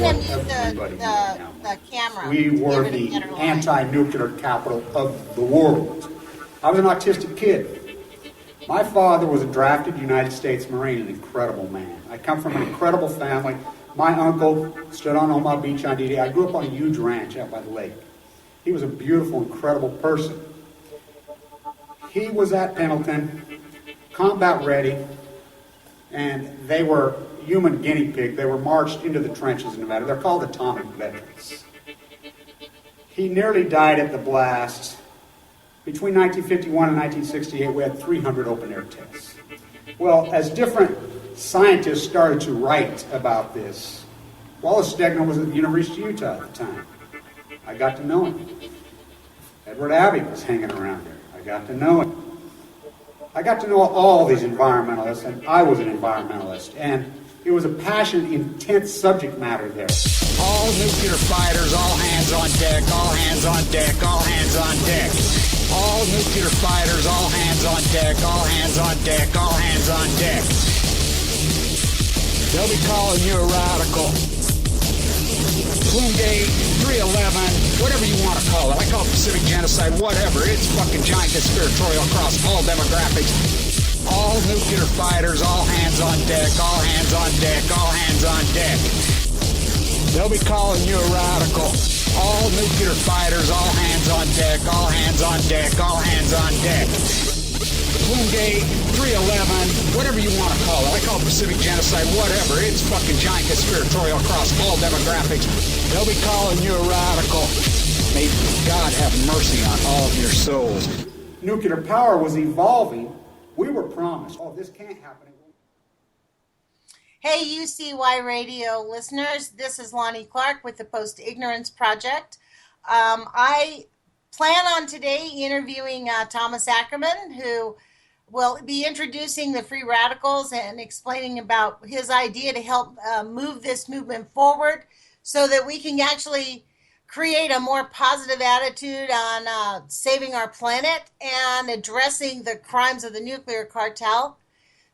having them use everybody the camera. We were the anti-nuclear capital of the world. I was an autistic kid. My father was a drafted United States Marine, an incredible man. I come from an incredible family. My uncle stood on Omaha Beach on D-Day. I grew up on a huge ranch out by the lake. He was a beautiful, incredible person. He was at Pendleton, combat ready, and they were human guinea pig. They were marched into the trenches in Nevada. They're called atomic veterans. He nearly died at the blast. Between 1951 and 1968, we had 300 open-air tests. Well, as different scientists started to write about this, Wallace Stegner was at the University of Utah at the time. I got to know him. Edward Abbey was hanging around there. I got to know him. I got to know all these environmentalists, and I was an environmentalist, and it was a passionate, intense subject matter there. All nuclear fighters, all hands on deck, all hands on deck, all hands on deck. All nuclear fighters, all hands on deck, all hands on deck, all hands on deck. They'll be calling you a radical. Bloomgate, 311, whatever you want to call it. I call it Pacific genocide, whatever. It's fucking giant conspiratorial across all demographics. All nuclear fighters, all hands on deck, all hands on deck, all hands on deck. They'll be calling you a radical. All nuclear fighters, all hands on deck, all hands on deck, all hands on deck. Bloomgate, 311, whatever you want to call it. I call it Pacific genocide, whatever. It's fucking giant conspiratorial across all demographics. They'll be calling you a radical. May God have mercy on all of your souls. Nuclear power was evolving. We were promised, oh, this can't happen. Hey, UCY Radio listeners, this is Lonnie Clark with the Post-Ignorance Project. I plan on today interviewing Thomas Ackermann, who will be introducing the free radicals and explaining about his idea to help move this movement forward so that we can actually create a more positive attitude on saving our planet and addressing the crimes of the nuclear cartel.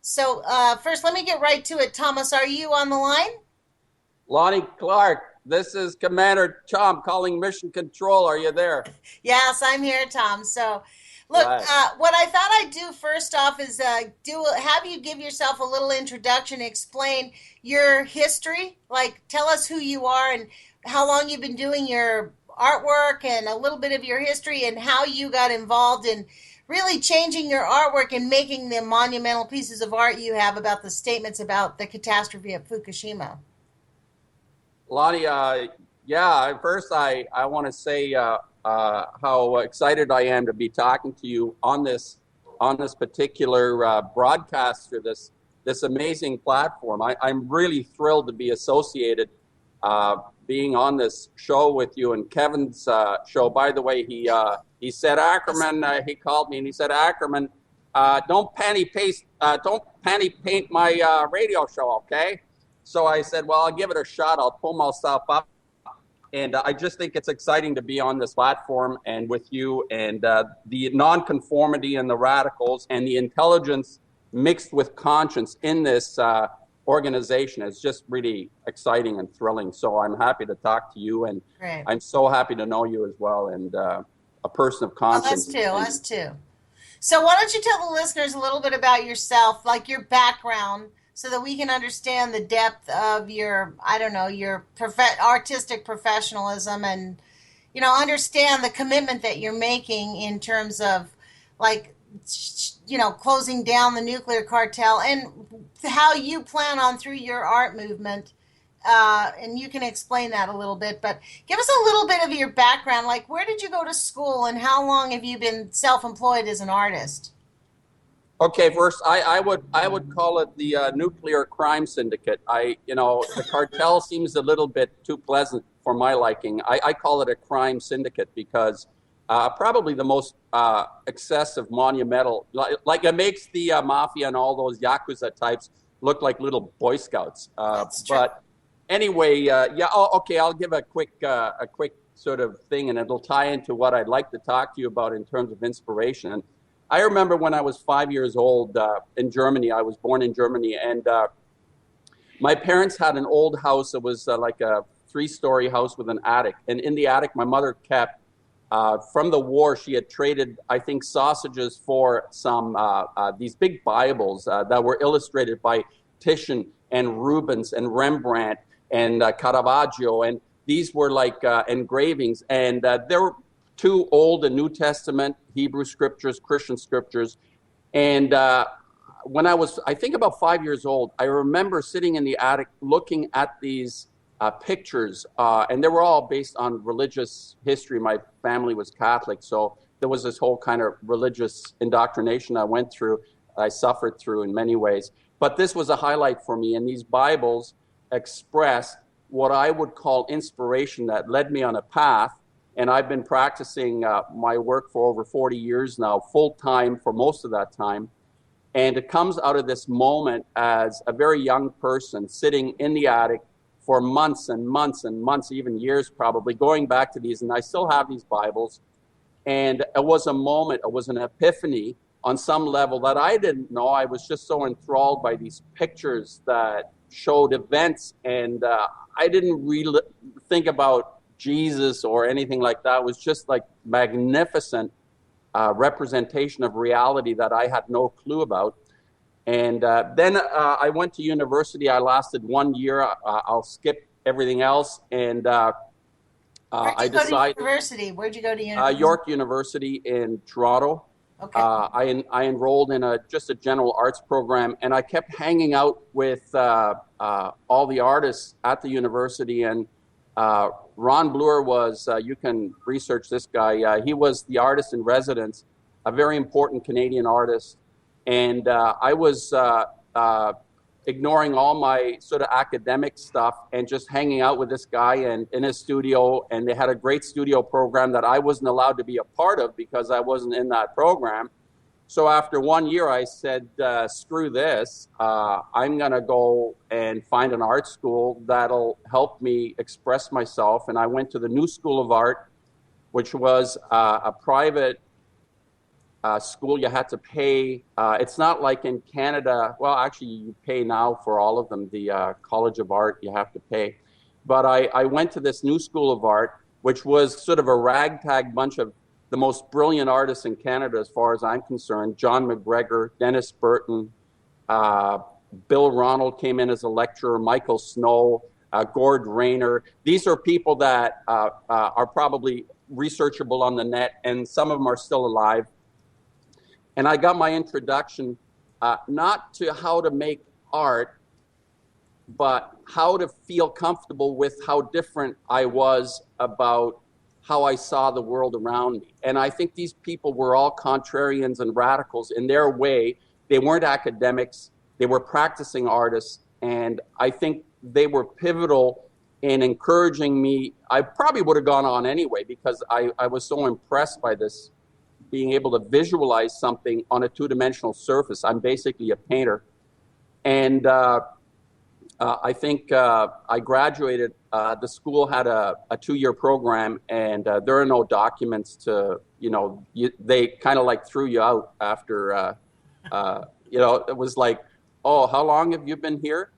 So first, let me get right to it. Thomas, are you on the line? Lonnie Clark, this is Commander Tom calling Mission Control. Are you there? Yes, I'm here, Tom. So, look, Right. what I thought I'd do first off is have you give yourself a little introduction, explain your history, like tell us who you are and how long you've been doing your artwork and a little bit of your history and how you got involved in really changing your artwork and making the monumental pieces of art you have about the statements about the catastrophe at Fukushima. Lonnie, first I want to say how excited I am to be talking to you on this particular broadcast through this amazing platform. I'm really thrilled to be associated being on this show with you and Kevin's show. By the way, he said, Ackerman, he called me and he said, Ackerman, don't panty paint my radio show, okay? So I said, well, I'll give it a shot. I'll pull myself up. And I just think it's exciting to be on this platform and with you, and the nonconformity and the radicals and the intelligence mixed with conscience in this organization is just really exciting and thrilling. So I'm happy to talk to you, and Great. I'm so happy to know you as well, and a person of conscience. Us too. So why don't you tell the listeners a little bit about yourself, like your background, so that we can understand the depth of your, your artistic professionalism and, understand the commitment that you're making in terms of, closing down the nuclear cartel and how you plan on through your art movement. And you can explain that a little bit, but give us a little bit of your background. Like, where did you go to school and how long have you been self-employed as an artist? Okay, first, I would call it the nuclear crime syndicate. The cartel seems a little bit too pleasant for my liking. I call it a crime syndicate because probably the most excessive, monumental, like it makes the mafia and all those Yakuza types look like little Boy Scouts. That's true. But anyway, I'll give a quick sort of thing, and it'll tie into what I'd like to talk to you about in terms of inspiration. And I remember when I was 5 years old in Germany. I was born in Germany, and My parents had an old house. It was like a 3-story house with an attic. And in the attic, my mother kept, from the war, she had traded, I think, sausages for some these big Bibles that were illustrated by Titian and Rubens and Rembrandt and Caravaggio. And these were like engravings. And there were 2 Old and New Testament, Hebrew scriptures, Christian scriptures. And when I think about 5 years old, I remember sitting in the attic looking at these pictures, and they were all based on religious history. My family was Catholic, so there was this whole kind of religious indoctrination I went through, I suffered through in many ways. But this was a highlight for me, and these Bibles expressed what I would call inspiration that led me on a path. And I've been practicing my work for over 40 years now, full time for most of that time. And it comes out of this moment as a very young person sitting in the attic for months and months and months, even years probably, going back to these. And I still have these Bibles. And it was a moment, it was an epiphany on some level that I didn't know. I was just so enthralled by these pictures that showed events. And I didn't really think about Jesus or anything like that. It was just like magnificent representation of reality that I had no clue about. And then I went to university. I lasted 1 year. I'll skip everything else. And I decided. Where'd you go to university? York University in Toronto. Okay. I enrolled in just a general arts program, and I kept hanging out with all the artists at the university. And Ron Bloor was, you can research this guy, he was the artist in residence, a very important Canadian artist. And I was ignoring all my sort of academic stuff and just hanging out with this guy and in his studio. And they had a great studio program that I wasn't allowed to be a part of because I wasn't in that program. So after 1 year, I said, screw this. I'm going to go and find an art school that'll help me express myself. And I went to the New School of Art, which was a private school. You had to pay. It's not like in Canada. Well, actually, you pay now for all of them. The College of Art, you have to pay. But I went to this New School of Art, which was sort of a ragtag bunch of the most brilliant artists in Canada, as far as I'm concerned. John McGregor, Dennis Burton, Bill Ronald came in as a lecturer, Michael Snow, Gord Rayner. These are people that are probably researchable on the net, and some of them are still alive. And I got my introduction not to how to make art, but how to feel comfortable with how different I was about how I saw the world around me. And I think these people were all contrarians and radicals in their way. They weren't academics. They were practicing artists. And I think they were pivotal in encouraging me. I probably would have gone on anyway because I was so impressed by this, being able to visualize something on a 2-dimensional surface. I'm basically a painter. And I think I graduated. The school had a 2-year program, and there are no documents to, they kind of like threw you out after, it was like, oh, how long have you been here?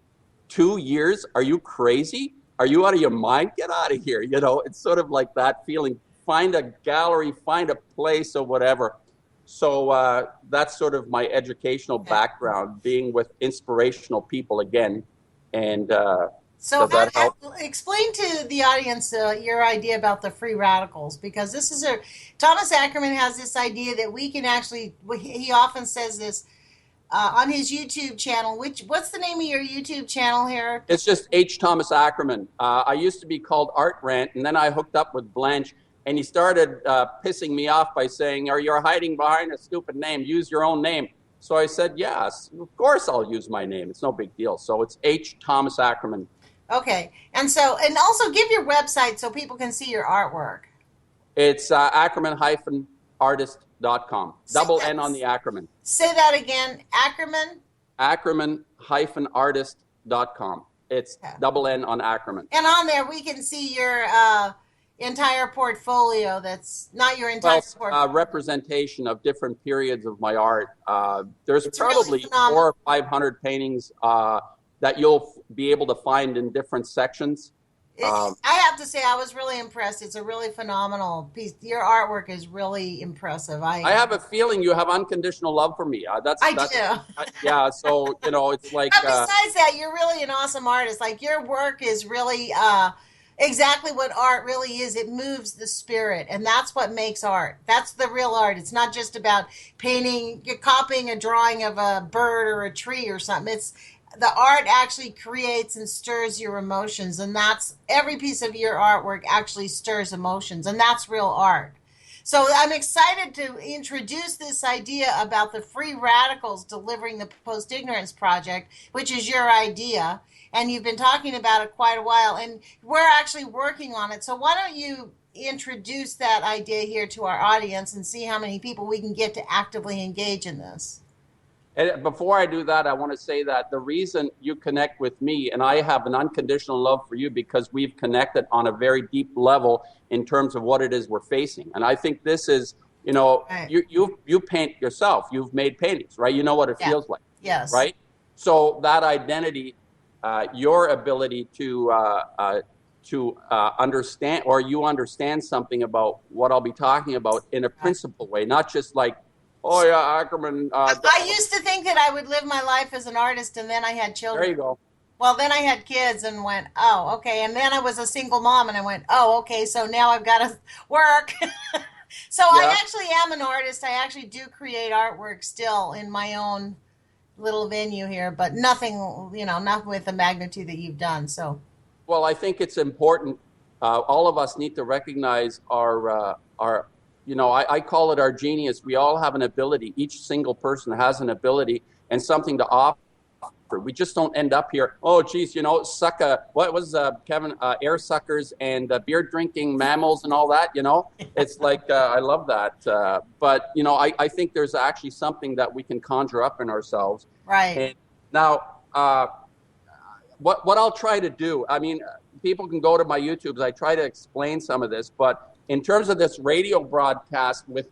2 years? Are you crazy? Are you out of your mind? Get out of here. It's sort of like that feeling. Find a gallery, find a place or whatever. So that's sort of my educational background, being with inspirational people again. And so does that help? Explain to the audience your idea about the free radicals, because this is Thomas Ackermann has this idea that we can actually, he often says this on his YouTube channel. What's the name of your YouTube channel here? It's just H. Thomas Ackermann. I used to be called Art Rant, and then I hooked up with Blanche, and he started pissing me off by saying, you're hiding behind a stupid name, use your own name. So I said, yes, of course I'll use my name. It's no big deal. So it's H. Thomas Ackermann. Okay. And also give your website so people can see your artwork. It's Ackerman-artist.com. Double N on the Ackerman. Say that again. Ackerman? Ackerman-artist.com. It's double N on Ackerman. And on there we can see your entire portfolio. That's not your entire portfolio. Representation of different periods of my art. There's probably really 400 or 500 paintings that you'll be able to find in different sections. I have to say, I was really impressed. It's a really phenomenal piece. Your artwork is really impressive. I have a feeling you have unconditional love for me. I That's do. yeah. So it's like But besides that, you're really an awesome artist. Like your work is really exactly what art really is. It moves the spirit, and that's what makes art. That's the real art. It's not just about painting, you're copying a drawing of a bird or a tree or something. It's the art actually creates and stirs your emotions, and that's every piece of your artwork actually stirs emotions, and that's real art. So I'm excited to introduce this idea about the free radicals delivering the Post Ignorance Project, which is your idea. And you've been talking about it quite a while, and we're actually working on it. So why don't you introduce that idea here to our audience and see how many people we can get to actively engage in this? And before I do that, I want to say that the reason you connect with me, and I have an unconditional love for you, because we've connected on a very deep level in terms of what it is we're facing. And I think this is, Right. you paint yourself. You've made paintings, right? You know what it Yeah. feels like, Yes. right? So that identity, your ability to understand, or you understand something about what I'll be talking about in a principled way, not just like, oh yeah, Ackerman. I used to think that I would live my life as an artist, and then I had children. There you go. Well, then I had kids and went, oh, okay. And then I was a single mom, and I went, oh, okay. So now I've got to work. So Yeah. I actually am an artist. I actually do create artwork still in my own little venue here, but nothing, nothing with the magnitude that you've done. So, Well, I think it's important. All of us need to recognize our. I call it our genius. We all have an ability. Each single person has an ability and something to offer. We just don't end up here. Oh, geez, what was Kevin? Air suckers and beer drinking mammals and all that. It's like I love that. But I think there's actually something that we can conjure up in ourselves. right. And now, what I'll try to do. I mean, people can go to my YouTubes. I try to explain some of this, but in terms of this radio broadcast with,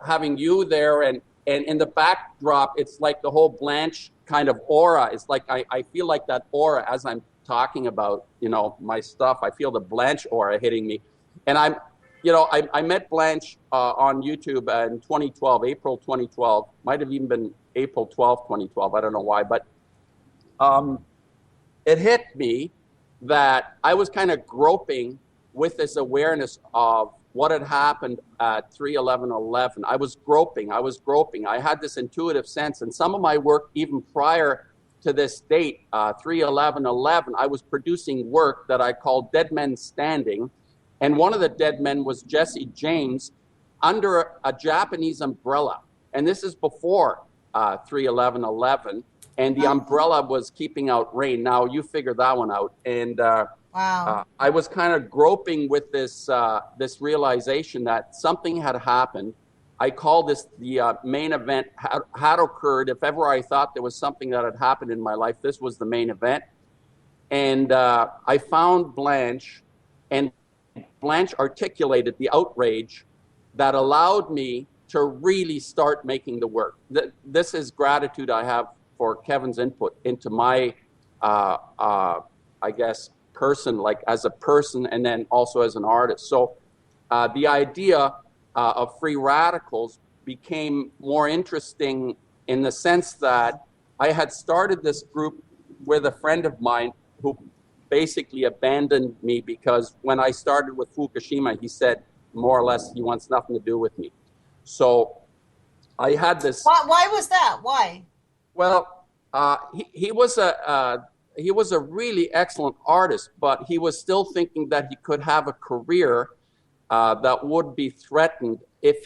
having you there and in the backdrop, it's like the whole Blanche kind of aura. It's like I feel like that aura as I'm talking about, my stuff. I feel the Blanche aura hitting me. And I met Blanche on YouTube in 2012, April 2012. Might have even been April 12th, 2012. I don't know why. But it hit me that I was kind of groping with this awareness of what had happened at 3/11/11. I was groping. I had this intuitive sense. And some of my work, even prior to this date, 3/11/11, I was producing work that I called Dead Men Standing. And one of the dead men was Jesse James under a Japanese umbrella. And this is before 3/11/11. And the umbrella was keeping out rain. Now, you figure that one out. And Wow. I was kind of groping with this realization that something had happened. I call this the main event had occurred. If ever I thought there was something that had happened in my life, this was the main event. And I found Blanche, and Blanche articulated the outrage that allowed me to really start making the work. This is gratitude I have for Kevin's input into my, I guess, person, like as a person, and then also as an artist. So the idea of free radicals became more interesting in the sense that I had started this group with a friend of mine who basically abandoned me because when I started with Fukushima, he said more or less he wants nothing to do with me. So I had this. Why was that? Why? Well, he was a really excellent artist, but he was still thinking that he could have a career that would be threatened if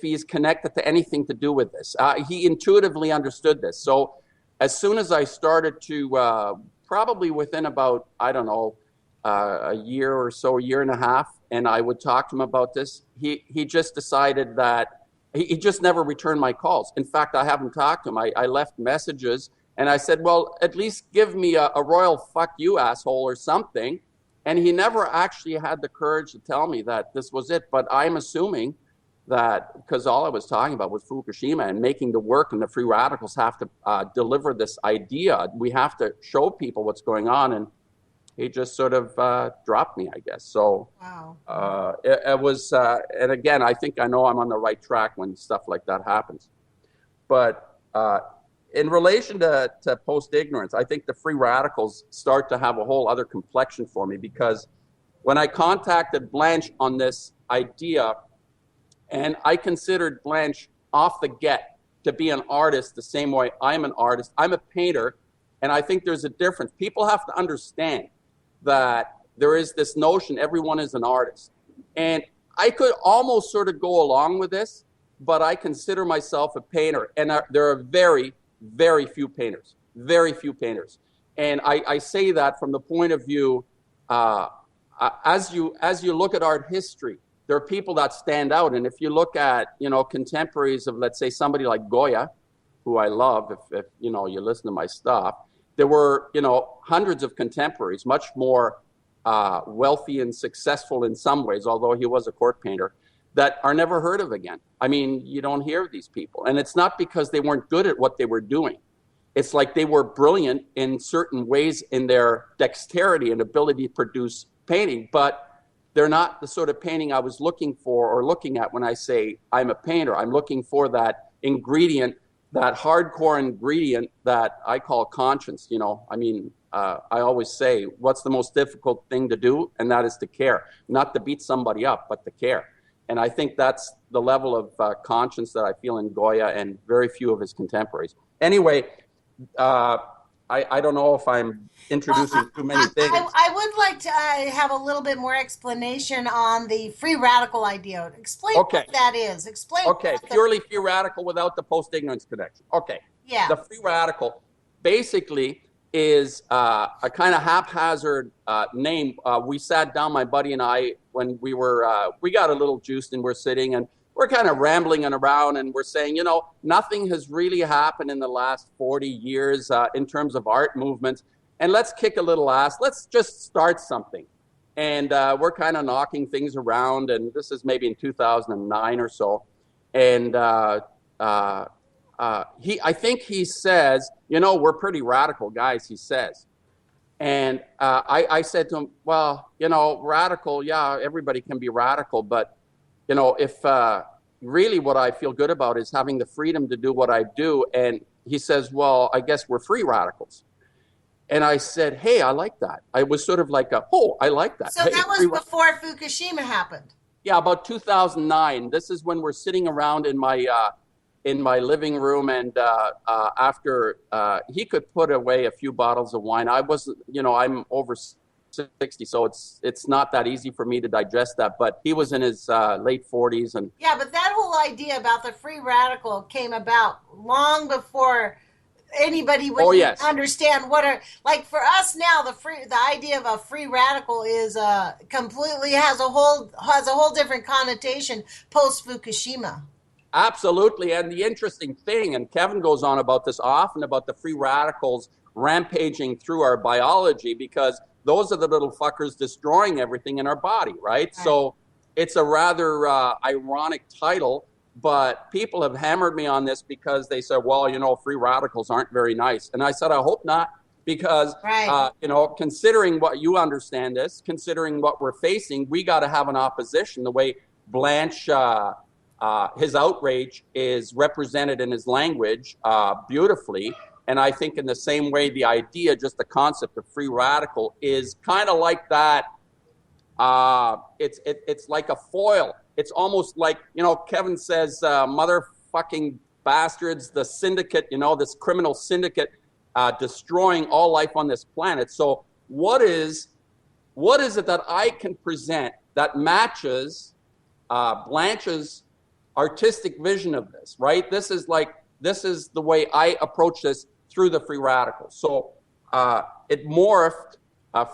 he's connected to anything to do with this. He intuitively understood this. So as soon as I started to, probably within about, I don't know, a year or so, a year and a half, and I would talk to him about this, he just decided that he just never returned my calls. In fact, I haven't talked to him. I left messages, and I said, well, at least give me a royal fuck you, asshole, or something. And he never actually had the courage to tell me that this was it. But I'm assuming that, because all I was talking about was Fukushima and making the work, and the free radicals have to deliver this idea. We have to show people what's going on, and he just sort of dropped me, I guess. So Wow. it was, and again, I think I know I'm on the right track when stuff like that happens. But in relation to post-ignorance, I think the free radicals start to have a whole other complexion for me, because when I contacted Blanche on this idea, and I considered Blanche off the get to be an artist the same way I'm an artist. I'm a painter, and I think there's a difference. People have to understand that there is this notion everyone is an artist. And I could almost sort of go along with this, but I consider myself a painter. And there are very, very few painters, very few painters. And I say that from the point of view, as you look at art history, there are people that stand out. And if you look at, contemporaries of, let's say, somebody like Goya, who I love, if you listen to my stuff, there were, hundreds of contemporaries, much more wealthy and successful in some ways, although he was a court painter, that are never heard of again. I mean, you don't hear of these people. And it's not because they weren't good at what they were doing. It's like they were brilliant in certain ways in their dexterity and ability to produce painting, but they're not the sort of painting I was looking for or looking at when I say I'm a painter. I'm looking for that ingredient, that hardcore ingredient that I call conscience. I always say, what's the most difficult thing to do? And that is to care, not to beat somebody up, but to care. And I think that's the level of conscience that I feel in Goya and very few of his contemporaries. Anyway, I don't know if I'm introducing too many things. I would like to have a little bit more explanation on the free radical idea. Explain what that is. Explain. Okay, purely free radical without the post-ignorance connection. Okay. Yeah. The free radical basically is a kind of haphazard name. We sat down, my buddy and I, when we got a little juiced and we're sitting and we're kind of rambling around and we're saying, nothing has really happened in the last 40 years in terms of art movements. And let's kick a little ass. Let's just start something. And we're kind of knocking things around. And this is maybe in 2009 or so. And I think he says, we're pretty radical guys, he says. And I said to him, well, radical, yeah, everybody can be radical, but if really what I feel good about is having the freedom to do what I do. And he says, well, I guess we're free radicals. And I said, hey, I like that. I was sort of like, I like that. So that was before Fukushima happened. Yeah, about 2009. This is when we're sitting around in my living room, and after he could put away a few bottles of wine. I wasn't, I'm over 60, so it's not that easy for me to digest that. But he was in his late 40s, and yeah. But that whole idea about the free radical came about long before anybody would understand what are, like, for us now. The idea of a free radical is completely has a whole different connotation post Fukushima. Absolutely. And the interesting thing, and Kevin goes on about this often, about the free radicals rampaging through our biology, because those are the little fuckers destroying everything in our body, right? So it's a rather ironic title, but people have hammered me on this because they said, well, free radicals aren't very nice. And I said, I hope not, because, considering what you understand this, considering what we're facing, we got to have an opposition. The way Blanche, his outrage is represented in his language beautifully. And I think in the same way, the idea, just the concept of free radical is kind of like that. It's like a foil. It's almost like, Kevin says, motherfucking bastards, the syndicate, this criminal syndicate destroying all life on this planet. So what is it that I can present that matches Blanche's artistic vision of this, right? This is the way I approach this through the free radicals. So it morphed.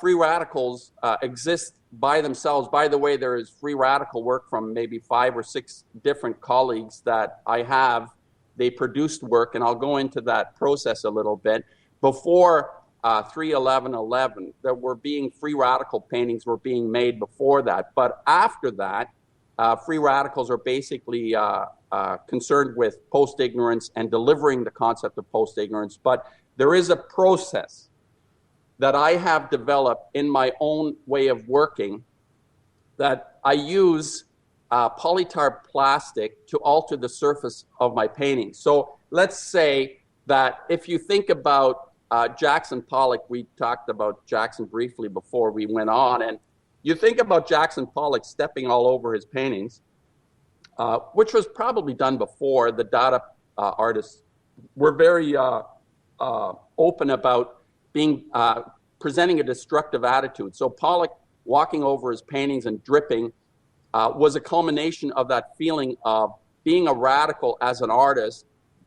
Free radicals exist by themselves. By the way, there is free radical work from maybe 5 or 6 different colleagues that I have. They produced work, and I'll go into that process a little bit. Before 3/11/11, there were being free radical paintings were being made before that. But after that, free radicals are basically concerned with post-ignorance and delivering the concept of post-ignorance. But there is a process that I have developed in my own way of working that I use polytar plastic to alter the surface of my painting. So let's say that if you think about Jackson Pollock, we talked about Jackson briefly before we went on, and you think about Jackson Pollock stepping all over his paintings, which was probably done before. The Dada artists were very open about being presenting a destructive attitude. So Pollock walking over his paintings and dripping was a culmination of that feeling of being a radical as an artist.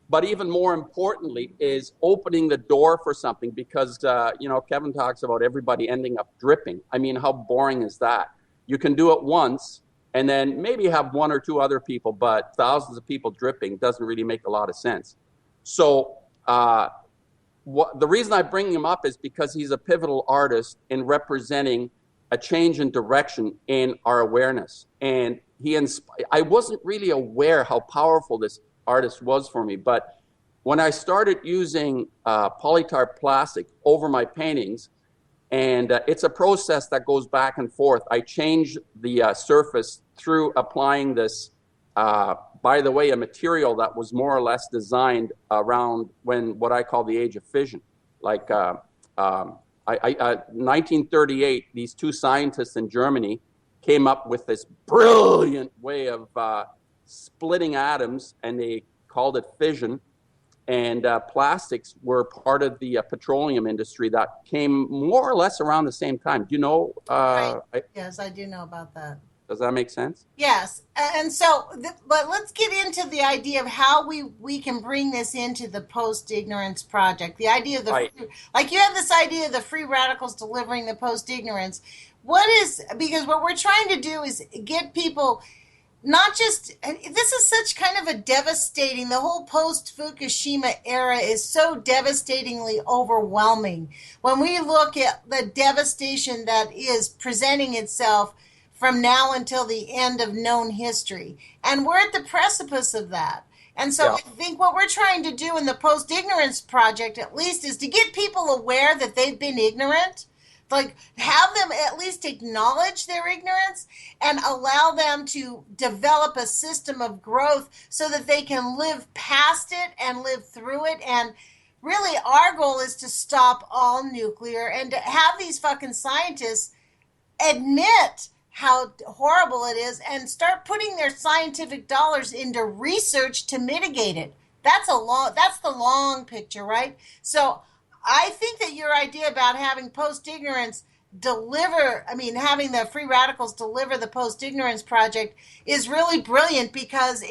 But even more importantly is opening the door for something, because, Kevin talks about everybody ending up dripping. I mean, how boring is that? You can do it once and then maybe have one or two other people, but thousands of people dripping doesn't really make a lot of sense. So the reason I bring him up is because he's a pivotal artist in representing a change in direction in our awareness. And I wasn't really aware how powerful this artist was for me, but when I started using polytar plastic over my paintings, and it's a process that goes back and forth. I change the surface through applying this, by the way, a material that was more or less designed around what I call the age of fission. Like 1938, these two scientists in Germany came up with this brilliant way of splitting atoms, and they called it fission. And plastics were part of the petroleum industry that came more or less around the same time. Do you know? Right. Yes, I do know about that. Does that make sense? Yes. And so, but let's get into the idea of how we can bring this into the post-ignorance project. The idea of like you have this idea of the free radicals delivering the post-ignorance. Because what we're trying to do is get people, not just, this is such kind of a devastating, the whole post-Fukushima era is so devastatingly overwhelming. When we look at the devastation that is presenting itself from now until the end of known history. And we're at the precipice of that. And so I think what we're trying to do in the post-ignorance project, at least, is to get people aware that they've been ignorant, like have them at least acknowledge their ignorance and allow them to develop a system of growth so that they can live past it and live through it. And really our goal is to stop all nuclear and to have these fucking scientists admit how horrible it is and start putting their scientific dollars into research to mitigate it. That's the long picture, right? So I think that your idea about having post-ignorance having the free radicals deliver the post-ignorance project is really brilliant, because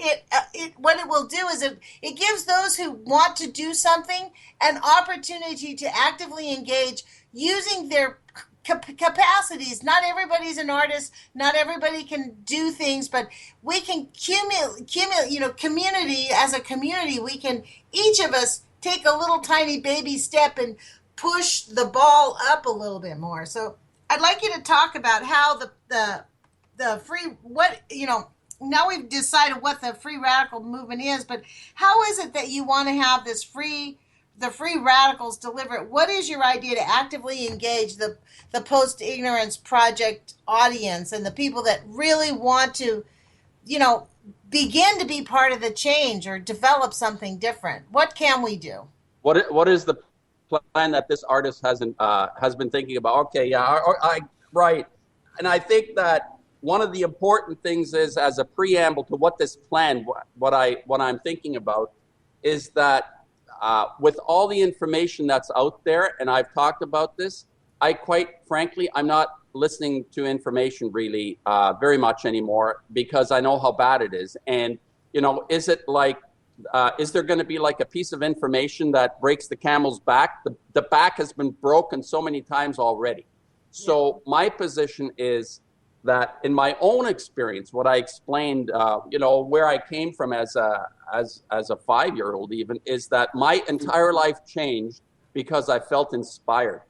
what it will do is it gives those who want to do something an opportunity to actively engage using their capacities. Not everybody's an artist, not everybody can do things, but we can community as a community, we can, each of us, take a little tiny baby step and push the ball up a little bit more. So I'd like you to talk about how the free, now we've decided what the free radical movement is, but how is it that you want to have the free radicals deliver it? What is your idea to actively engage the post-ignorance project audience and the people that really want to, begin to be part of the change or develop something different? What can we do? What is the plan that this artist has been thinking about? Okay, yeah, right. And I think that one of the important things is, as a preamble to what this plan, what I'm thinking about, is that with all the information that's out there, and I've talked about this, I'm not listening to information really very much anymore, because I know how bad it is. And, is it like, is there going to be like a piece of information that breaks the camel's back? The back has been broken so many times already. So my position is that in my own experience, what I explained, where I came from as a 5-year-old even, is that my entire life changed because I felt inspired.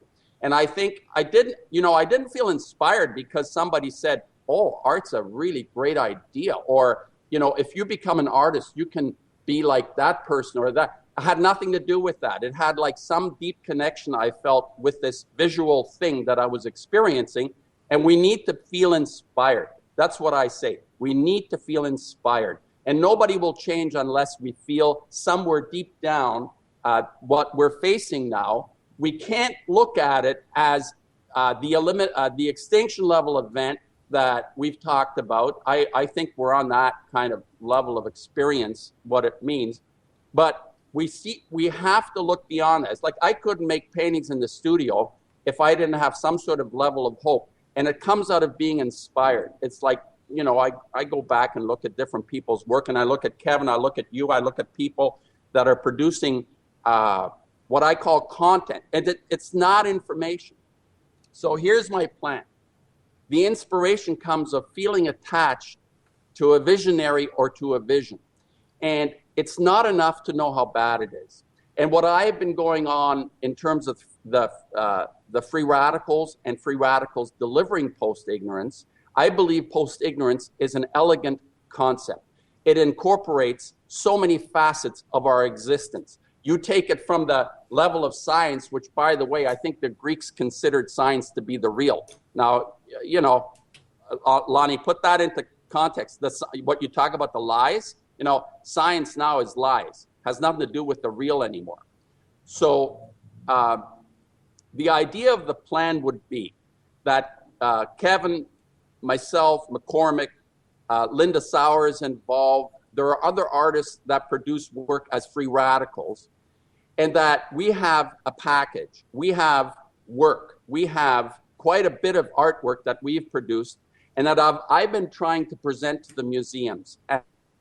And I think I didn't feel inspired because somebody said, oh, art's a really great idea. Or, if you become an artist, you can be like that person or that. It had nothing to do with that. It had like some deep connection I felt with this visual thing that I was experiencing. And we need to feel inspired. That's what I say. We need to feel inspired. And nobody will change unless we feel somewhere deep down what we're facing now. We can't look at it as the extinction level event that we've talked about. I think we're on that kind of level of experience, what it means. But we have to look beyond this. Like, I couldn't make paintings in the studio if I didn't have some sort of level of hope. And it comes out of being inspired. It's like, I go back and look at different people's work, and I look at Kevin, I look at you, I look at people that are producing what I call content. And it's not information. So here's my plan. The inspiration comes of feeling attached to a visionary or to a vision. And it's not enough to know how bad it is. And what I have been going on in terms of the free radicals and free radicals delivering post-ignorance, I believe post-ignorance is an elegant concept. It incorporates so many facets of our existence. You take it from the level of science, which, by the way, I think the Greeks considered science to be the real. Now, Lonnie, put that into context. What you talk about, the lies, science now is lies, has nothing to do with the real anymore. So the idea of the plan would be that Kevin, myself, McCormick, Linda Sauer's involved. There are other artists that produce work as free radicals, and that we have a package. We have work. We have quite a bit of artwork that we've produced, and that I've been trying to present to the museums.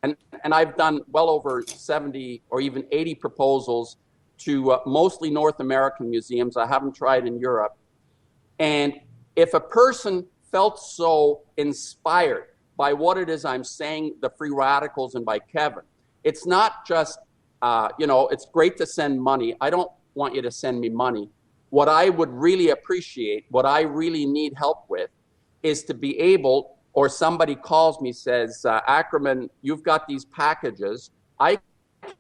And I've done well over 70 or even 80 proposals to mostly North American museums. I haven't tried in Europe. And if a person felt so inspired by what it is I'm saying, the free radicals, and by Kevin, it's not just, it's great to send money. I don't want you to send me money. What I would really appreciate, what I really need help with, is to be able, or somebody calls me, says, Ackermann, you've got these packages. I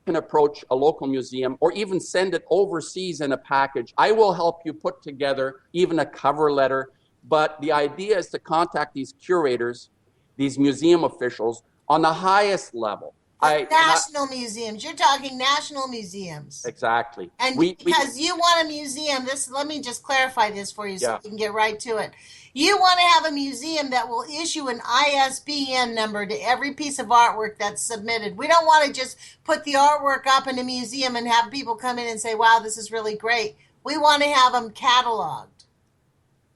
can approach a local museum or even send it overseas in a package. I will help you put together even a cover letter. But the idea is to contact these curators, these museum officials on the highest level. National museums. You're talking national museums. Exactly. And because you want a museum, let me just clarify this for you so we can get right to it. You want to have a museum that will issue an ISBN number to every piece of artwork that's submitted. We don't want to just put the artwork up in a museum and have people come in and say, wow, this is really great. We want to have them cataloged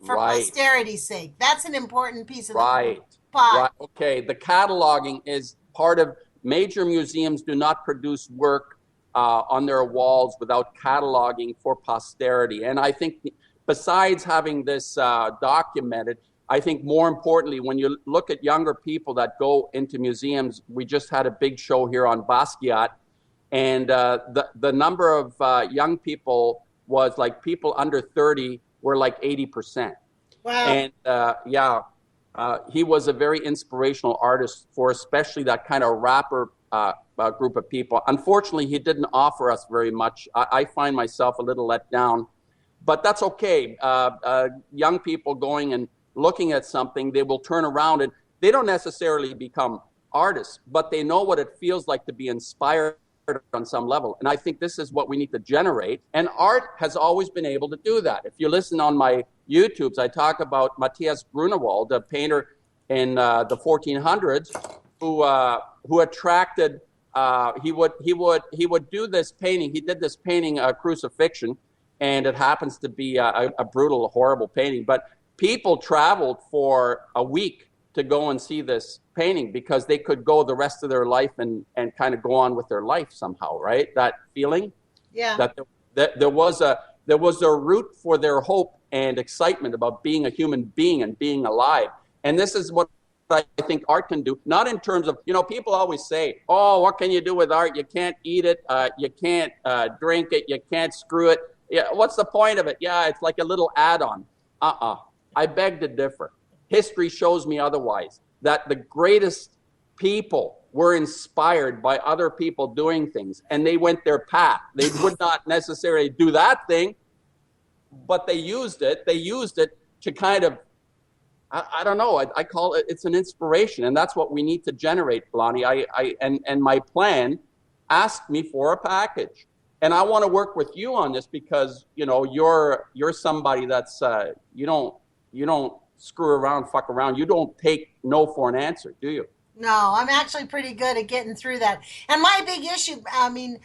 for posterity's sake. That's an important piece of the pie. Right. Okay. The cataloging is part of. Major museums do not produce work on their walls without cataloging for posterity. And I think besides having this documented, I think more importantly, when you look at younger people that go into museums, we just had a big show here on Basquiat, and the number of young people was like people under 30 were like 80%. Wow. And he was a very inspirational artist for especially that kind of rapper group of people. Unfortunately, he didn't offer us very much. I find myself a little let down, but that's okay. Young people going and looking at something, they will turn around and they don't necessarily become artists, but they know what it feels like to be inspired on some level. And I think this is what we need to generate. And art has always been able to do that. If you listen on my YouTubes, I talk about Matthias Grunewald, a painter in the 1400s, who attracted. He would do this painting. He did this painting, Crucifixion, and it happens to be a brutal, horrible painting. But people traveled for a week to go and see this painting because they could go the rest of their life and kind of go on with their life somehow, right? That feeling, that there was a root for their hope and excitement about being a human being and being alive. And this is what I think art can do, not in terms of, people always say, oh, what can you do with art? You can't eat it. You can't drink it. You can't screw it. Yeah, what's the point of it? Yeah, it's like a little add-on. I beg to differ. history shows me otherwise, that the greatest people were inspired by other people doing things, and they went their path. They would not necessarily do that thing, but they used it. They used it to kind of, I don't know, I call it, it's an inspiration, and that's what we need to generate, Lonnie. And my plan asked me for a package. And I want to work with you on this because, you know, you're somebody that's, you don't screw around, fuck around. You don't take no for an answer, do you? No, I'm actually pretty good at getting through that. And my big issue, I mean,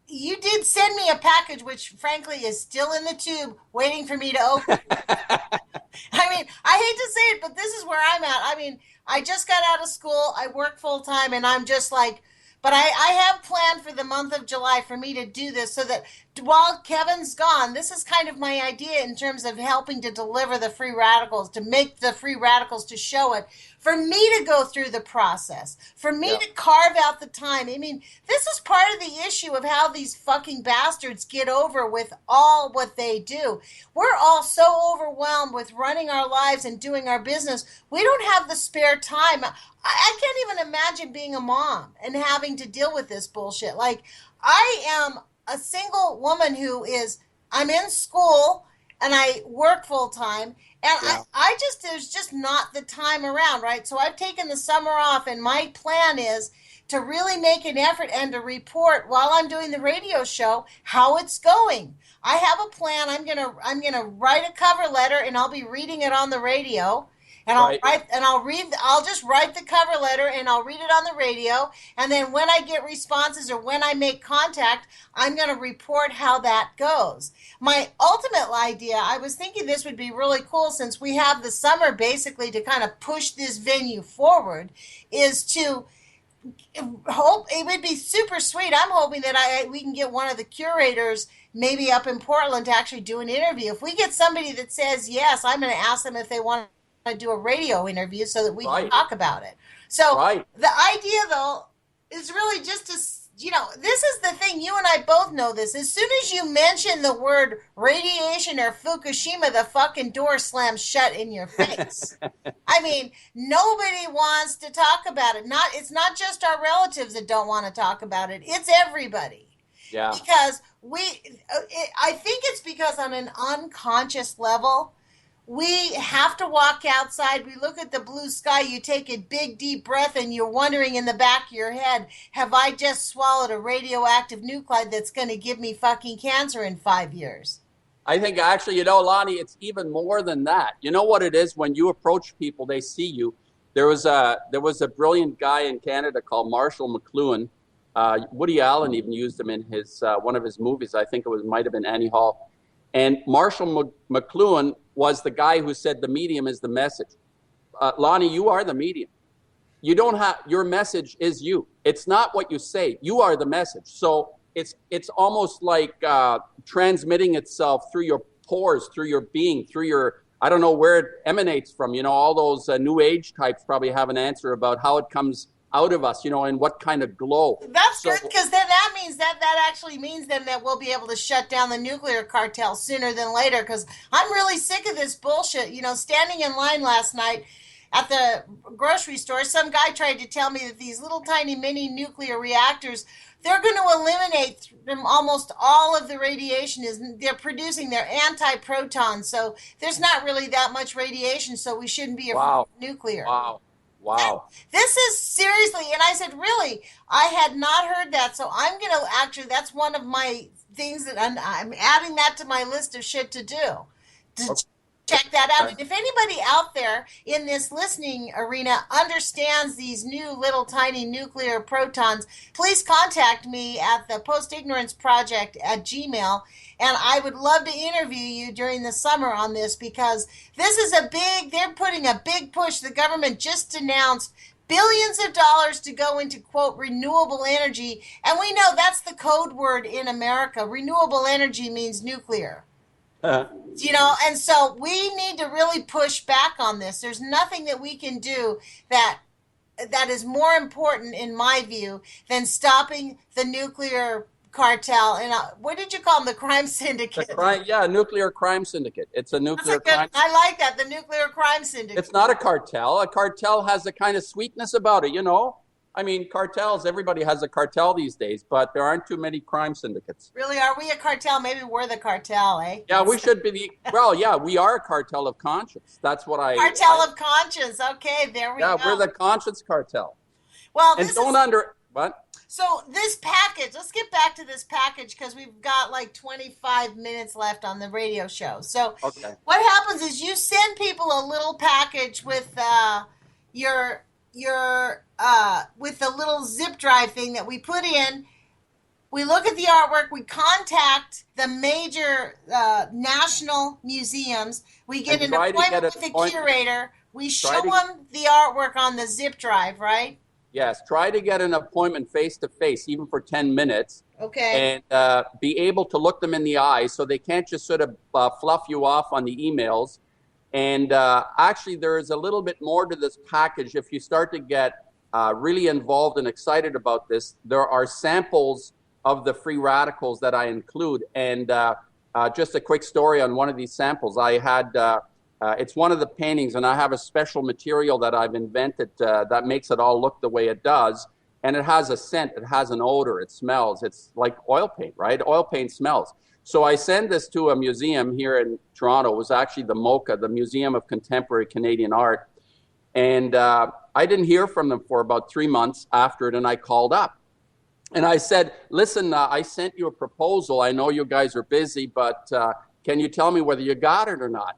you did send me a package, which frankly is still in the tube, waiting for me to open. I mean, I hate to say it, but this is where I'm at. I mean, I just got out of school, I work full time, and I'm just like, but I have planned for the month of July for me to do this so that while Kevin's gone, this is kind of my idea in terms of helping to deliver the free radicals, to make the free radicals, to show it, for me to go through the process, for me to carve out the time. I mean, this is part of the issue of how these fucking bastards get over with all what they do. We're all so overwhelmed with running our lives and doing our business. We don't have the spare time. I can't even imagine being a mom and having to deal with this bullshit. Like, I am a single woman I'm in school and I work full time, and I just, there's just not the time around, right? So I've taken the summer off, and my plan is to really make an effort and to report while I'm doing the radio show how it's going. I have a plan. I'm gonna write a cover letter, and I'll be reading it on the radio. And I'll just write the cover letter and I'll read it on the radio. And then when I get responses or when I make contact, I'm going to report how that goes. My ultimate idea, I was thinking this would be really cool since we have the summer basically to kind of push this venue forward, is to hope it would be super sweet. I'm hoping that we can get one of the curators maybe up in Portland to actually do an interview. If we get somebody that says yes, I'm going to ask them if they want to do a radio interview so that we can talk about it. So the idea, though, is really just to, you know, this is the thing. You and I both know this. As soon as you mention the word radiation or Fukushima, the fucking door slams shut in your face. I mean, nobody wants to talk about it. It's not just our relatives that don't want to talk about it. It's everybody. Yeah. Because I think it's because on an unconscious level, we have to walk outside. We look at the blue sky. You take a big, deep breath, and you're wondering in the back of your head, have I just swallowed a radioactive nuclide that's going to give me fucking cancer in 5 years? I think actually, you know, Lonnie, it's even more than that. You know what it is? When you approach people, they see you. There was a brilliant guy in Canada called Marshall McLuhan. Woody Allen even used him in his one of his movies. I think might have been Annie Hall. And Marshall McLuhan was the guy who said the medium is the message. Lonnie, you are the medium. You don't have, your message is you. It's not what you say. You are the message. So it's almost like transmitting itself through your pores, through your being, through your, I don't know where it emanates from. You know, all those new age types probably have an answer about how it comes out of us, you know, and what kind of glow. That's good, because then that means that actually means then that we'll be able to shut down the nuclear cartel sooner than later, because I'm really sick of this bullshit. You know, standing in line last night at the grocery store, some guy tried to tell me that these little tiny mini nuclear reactors, they're going to eliminate from almost all of the radiation. They're producing their anti-protons, so there's not really that much radiation, so we shouldn't be afraid of nuclear. Wow. This is seriously, and I said, really, I had not heard that, so I'm going to actually, that's one of my things that I'm adding that to my list of shit to do, check that out. And if anybody out there in this listening arena understands these new little tiny nuclear protons, please contact me at the Post-Ignorance Project at Gmail, and I would love to interview you during the summer on this, because this is they're putting a big push. The government just announced billions of dollars to go into, quote, renewable energy, and we know that's the code word in America. Renewable energy means nuclear. You know, and so we need to really push back on this. There's nothing that we can do that is more important, in my view, than stopping the nuclear cartel, and what did you call them? The crime syndicate. Nuclear crime syndicate. It's a That's a nuclear good. crime. I like that. The nuclear crime syndicate. It's not a cartel. A cartel has a kind of sweetness about it, you know. I mean, cartels. Everybody has a cartel these days, but there aren't too many crime syndicates. Really, are we a cartel? Maybe we're the cartel, eh? Yeah, we should be. Well, yeah, we are a cartel of conscience. That's what Cartel of conscience. Okay, there we go. Yeah, we're the conscience cartel. Well, and this don't is, under what? So this package, let's get back to this package because we've got like 25 minutes left on the radio show. So Okay. what happens is you send people a little package with your with the little zip drive thing that we put in. We look at the artwork. We contact the major national museums. We get an appointment with the curator. We show them the artwork on the zip drive, right? Yes, try to get an appointment face-to-face, even for 10 minutes. Okay. And be able to look them in the eye so they can't just sort of fluff you off on the emails. And actually, there is a little bit more to this package. If you start to get really involved and excited about this, there are samples of the free radicals that I include. And just a quick story on one of these samples. I had... it's one of the paintings, and I have a special material that I've invented that makes it all look the way it does. And it has a scent, it has an odor, it smells. It's like oil paint, right? Oil paint smells. So I send this to a museum here in Toronto. It was actually the MoCA, the Museum of Contemporary Canadian Art. And I didn't hear from them for about 3 months after it, and I called up. And I said, listen, I sent you a proposal. I know you guys are busy, but can you tell me whether you got it or not?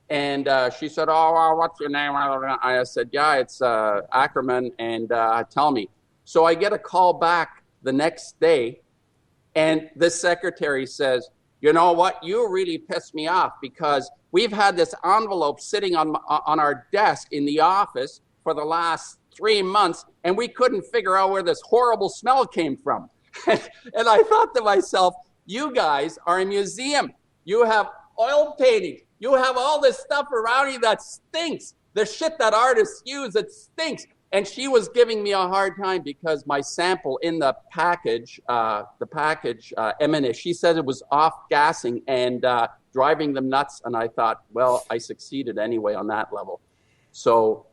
And she said, oh, what's your name? I said, yeah, it's Ackermann, and tell me. So I get a call back the next day, and the secretary says, you know what, you really pissed me off because we've had this envelope sitting on our desk in the office for the last 3 months, and we couldn't figure out where this horrible smell came from. And I thought to myself, you guys are a museum. You have oil paintings. You have all this stuff around you that stinks. The shit that artists use, it stinks. And she was giving me a hard time because my sample in the package she said it was off-gassing and driving them nuts. And I thought, well, I succeeded anyway on that level. So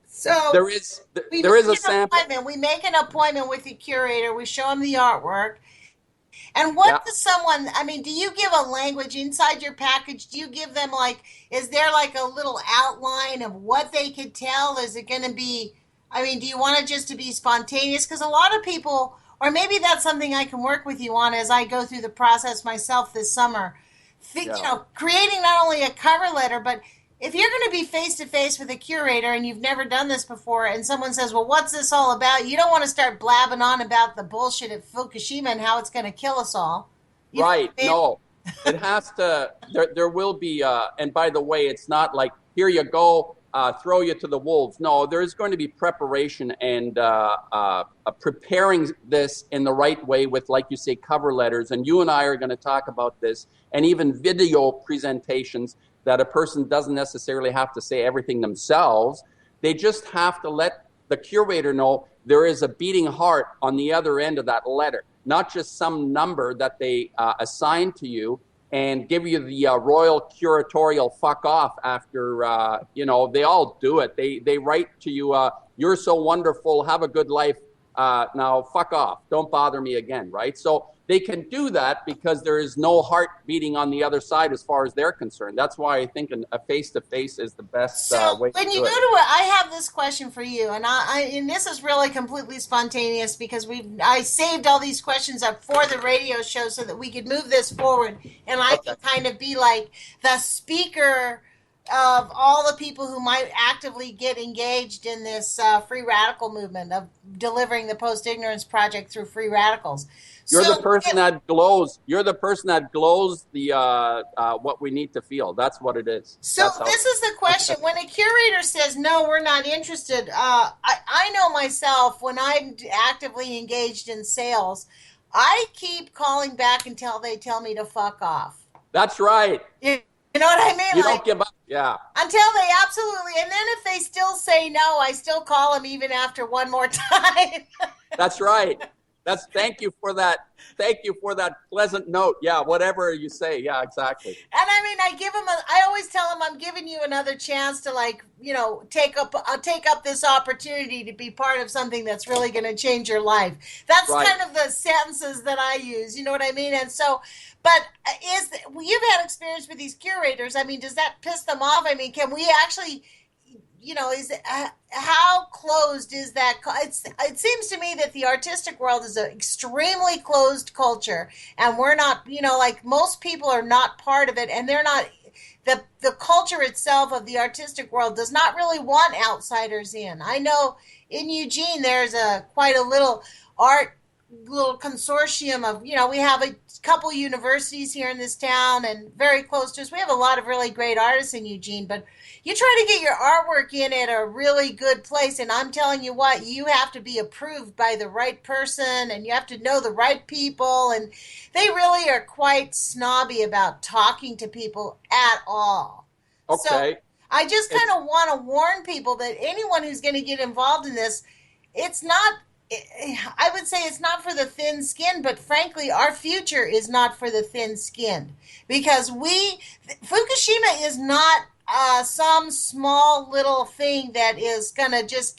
there is a sample. We make an appointment with the curator. We show them the artwork. And what does someone, I mean, do you give a language inside your package? Do you give them is there like a little outline of what they could tell? Is it going to be, I mean, do you want it just to be spontaneous? Because a lot of people, or maybe that's something I can work with you on as I go through the process myself this summer. You know, creating not only a cover letter, but if you're going to be face-to-face with a curator and you've never done this before and someone says, well, what's this all about? You don't want to start blabbing on about the bullshit at Fukushima and how it's going to kill us all. Right. No, it has to, there will be, and by the way, it's not like, here you go, throw you to the wolves. No, there's going to be preparation and preparing this in the right way with, like you say, cover letters. And you and I are going to talk about this, and even video presentations that a person doesn't necessarily have to say everything themselves. They just have to let the curator know there is a beating heart on the other end of that letter, not just some number that they assign to you and give you the royal curatorial fuck off after, they all do it. They write to you, you're so wonderful, have a good life, now fuck off, don't bother me again, right? So they can do that because there is no heart beating on the other side as far as they're concerned. That's why I think a face-to-face is the best way to do it. When you go to it, I have this question for you, and and this is really completely spontaneous because I saved all these questions up for the radio show so that we could move this forward, and I can kind of be like the speaker of all the people who might actively get engaged in this free radical movement of delivering the Post-Ignorance Project through free radicals. You're the person that glows. You're the person that glows the what we need to feel. That's what it is. So this is the question. When a curator says, no, we're not interested, I know myself, when I'm actively engaged in sales, I keep calling back until they tell me to fuck off. That's right. You know what I mean? You don't give up. Yeah. Until they absolutely, and then if they still say no, I still call them even after one more time. That's right. Thank you for that. Thank you for that pleasant note. Yeah, whatever you say. Yeah, exactly. And I mean, I always tell them I'm giving you another chance to, like, take up this opportunity to be part of something that's really going to change your life. That's Right. kind of the sentences that I use. You know what I mean? And so, but you've had experience with these curators. I mean, does that piss them off? I mean, can we actually, is how closed is that? It seems to me that the artistic world is an extremely closed culture, and we're not, like most people are not part of it, and they're not. The culture itself of the artistic world does not really want outsiders in. I know in Eugene there's quite a little consortium of, we have a couple universities here in this town, and very close to us we have a lot of really great artists in Eugene, but you try to get your artwork in at a really good place, and I'm telling you what, you have to be approved by the right person, and you have to know the right people, and they really are quite snobby about talking to people at all. So Okay. I just kind of want to warn people that anyone who's going to get involved in this, it's not, I would say it's not for the thin skin, but frankly, our future is not for the thin skinned, because Fukushima is not some small little thing that is going to just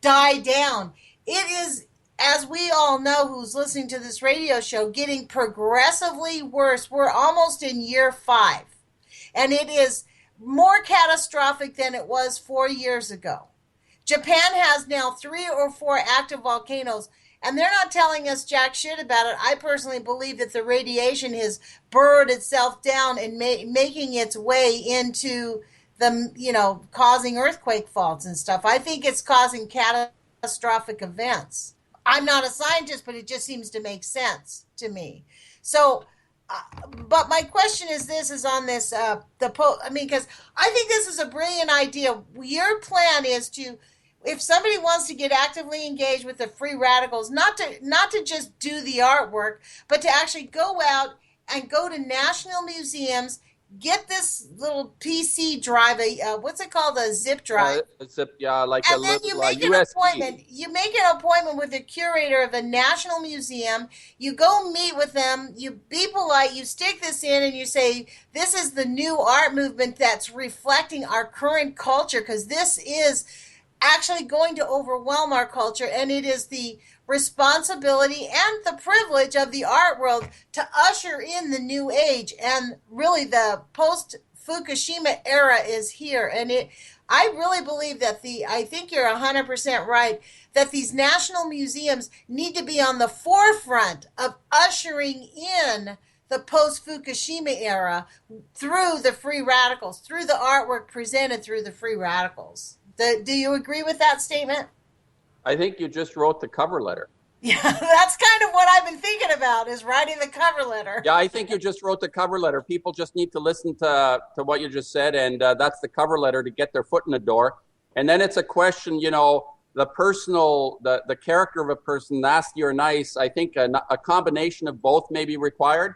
die down. It is, as we all know who's listening to this radio show, getting progressively worse. We're almost in year 5, and it is more catastrophic than it was 4 years ago. Japan has now 3 or 4 active volcanoes, and they're not telling us jack shit about it. I personally believe that the radiation has burrowed itself down and making its way into causing earthquake faults and stuff. I think it's causing catastrophic events. I'm not a scientist, but it just seems to make sense to me. So, but my question is on this, because I think this is a brilliant idea. Your plan is to, if somebody wants to get actively engaged with the free radicals, not to just do the artwork, but to actually go out and go to national museums, get this little PC drive, what's it called, a zip drive, Like a and then you little make an USB. appointment. You make an appointment with the curator of a national museum. You go meet with them. You be polite. You stick this in, and you say, "This is the new art movement that's reflecting our current culture, because this is actually going to overwhelm our culture, and it is the responsibility and the privilege of the art world to usher in the new age." And really, the post Fukushima era is here, and I really believe that I think you're 100% right, that these national museums need to be on the forefront of ushering in the post-Fukushima era through the free radicals, through the artwork presented through the free radicals. Do you agree with that statement? I think you just wrote the cover letter. Yeah, that's kind of what I've been thinking about, is writing the cover letter. Yeah, I think you just wrote the cover letter. People just need to listen to what you just said, and that's the cover letter to get their foot in the door. And then it's a question, the personal, the character of a person, nasty or nice. I think a combination of both may be required.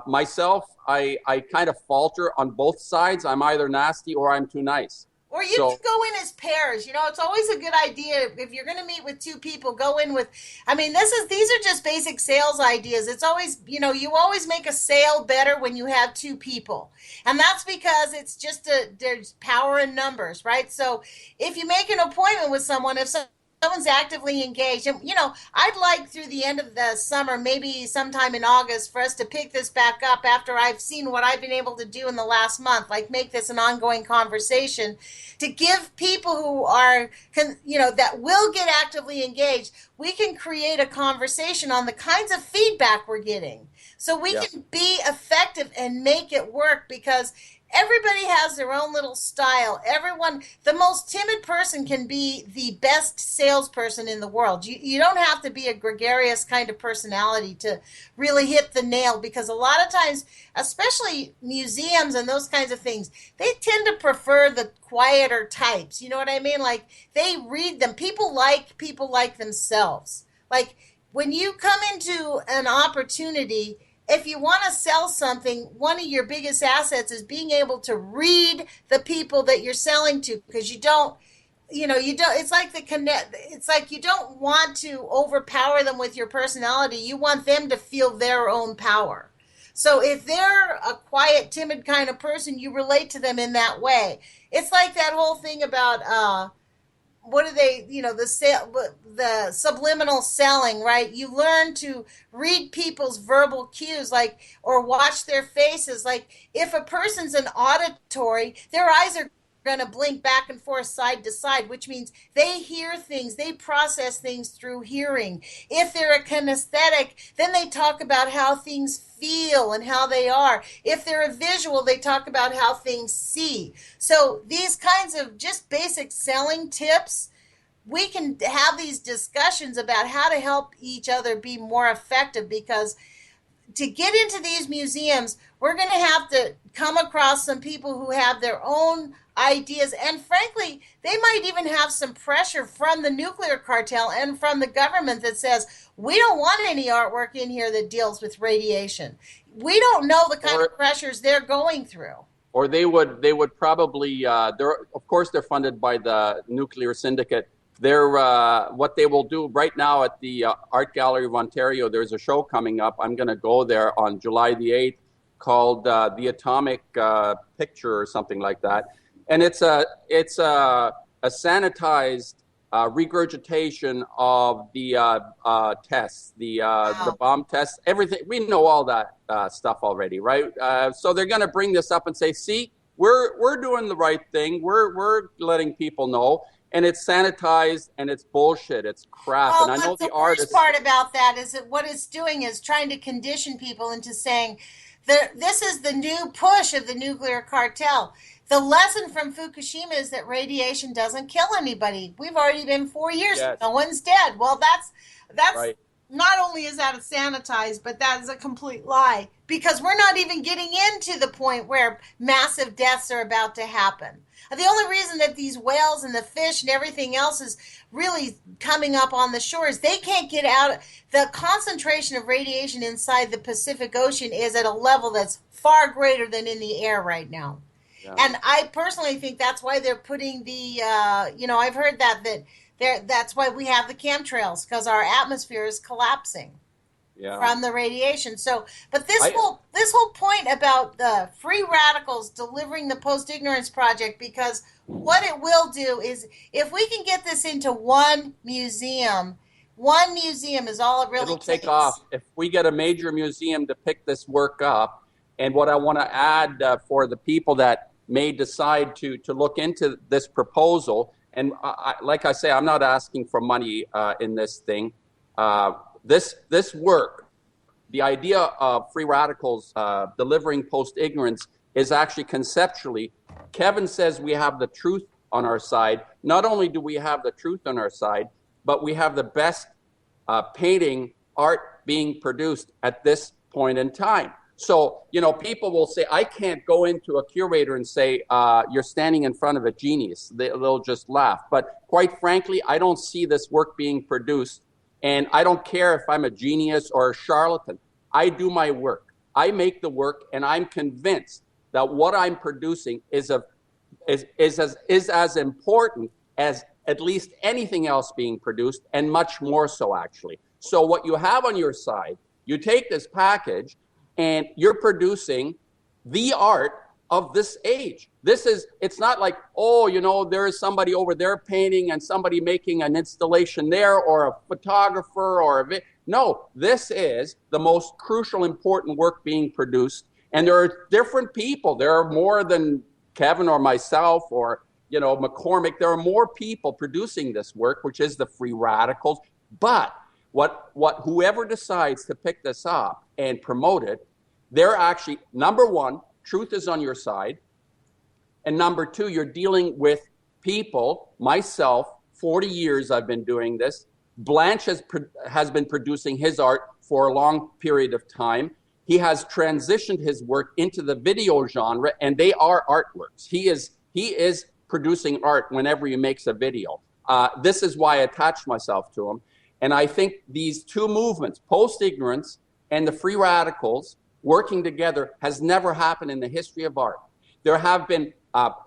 Myself, I kind of falter on both sides. I'm either nasty or I'm too nice. Or you can go in as pairs. It's always a good idea, if you're going to meet with 2 people, go in with, these are just basic sales ideas. It's always, you always make a sale better when you have 2 people. And that's because it's just there's power in numbers, right? So if you make an appointment with someone, if someone's actively engaged, and I'd like through the end of the summer, maybe sometime in August, for us to pick this back up after I've seen what I've been able to do in the last month, like make this an ongoing conversation, to give people who are, that will get actively engaged, we can create a conversation on the kinds of feedback we're getting, so we can be effective and make it work, because everybody has their own little style. The most timid person can be the best salesperson in the world. You don't have to be a gregarious kind of personality to really hit the nail, because a lot of times, especially museums and those kinds of things, they tend to prefer the quieter types. You know what I mean? Like, they read them. People like themselves. Like, when you come into an opportunity, if you want to sell something, one of your biggest assets is being able to read the people that you're selling to, because you don't, it's like it's like you don't want to overpower them with your personality. You want them to feel their own power. So if they're a quiet, timid kind of person, you relate to them in that way. It's like that whole thing about what do they, the subliminal selling, right? You learn to read people's verbal cues, like, or watch their faces. Like, if a person's an auditory, their eyes are going to blink back and forth, side to side, which means they hear things, they process things through hearing. If they're a kinesthetic, then they talk about how things feel and how they are. If they're a visual, they talk about how things see. So these kinds of just basic selling tips, we can have these discussions about how to help each other be more effective, because to get into these museums, we're going to have to come across some people who have their own ideas. And frankly, they might even have some pressure from the nuclear cartel and from the government that says, we don't want any artwork in here that deals with radiation. We don't know the kind of pressures they're going through. Or they would probably, of course, they're funded by the nuclear syndicate. They're what they will do right now at the Art Gallery of Ontario. There's a show coming up. I'm going to go there on July the 8th called The Atomic Picture or something like that. And it's a sanitized regurgitation of the tests, the bomb tests, everything. We know all that stuff already, right? So they're going to bring this up and say, see, we're doing the right thing. We're letting people know. And it's sanitized and it's bullshit. It's crap. Well, and I know the worst part about that is that what it's doing is trying to condition people into saying that this is the new push of the nuclear cartel. The lesson from Fukushima is that radiation doesn't kill anybody. We've already been 4 years. Yes. No one's dead. Well, that's right. Not only is that sanitized, but that is a complete lie, because we're not even getting into the point where massive deaths are about to happen. The only reason that these whales and the fish and everything else is really coming up on the shores, they can't get out. The concentration of radiation inside the Pacific Ocean is at a level that's far greater than in the air right now. Yeah. And I personally think that's why they're putting the, I've heard that's why we have the chemtrails, because our atmosphere is collapsing. Yeah. From the radiation. So, but this whole point about the free radicals delivering the Post-Ignorance Project, because what it will do is, if we can get this into one museum is all it really takes. It'll take off. If we get a major museum to pick this work up, and what I want to add for the people that may decide to look into this proposal, and like I say, I'm not asking for money in this thing. This work, the idea of free radicals delivering post-ignorance, is actually conceptually, Kevin says we have the truth on our side. Not only do we have the truth on our side, but we have the best painting art being produced at this point in time. So, people will say, I can't go into a curator and say, you're standing in front of a genius. They'll just laugh. But quite frankly, I don't see this work being produced. And I don't care if I'm a genius or a charlatan. I do my work. I make the work, and I'm convinced that what I'm producing is as important as at least anything else being produced, and much more so, actually. So what you have on your side, you take this package, and you're producing the art of this age. It's not like, there is somebody over there painting and somebody making an installation there, or a photographer, no, this is the most crucial, important work being produced. And there are different people. There are more than Kevin or myself or, McCormick. There are more people producing this work, which is the free radicals. But whoever decides to pick this up and promote it, they're actually, number one, truth is on your side. And number two, you're dealing with people, myself, 40 years I've been doing this. Blanche has been producing his art for a long period of time. He has transitioned his work into the video genre, and they are artworks. He is producing art whenever he makes a video. This is why I attached myself to him. And I think these two movements, post-ignorance and the free radicals, working together has never happened in the history of art. There have been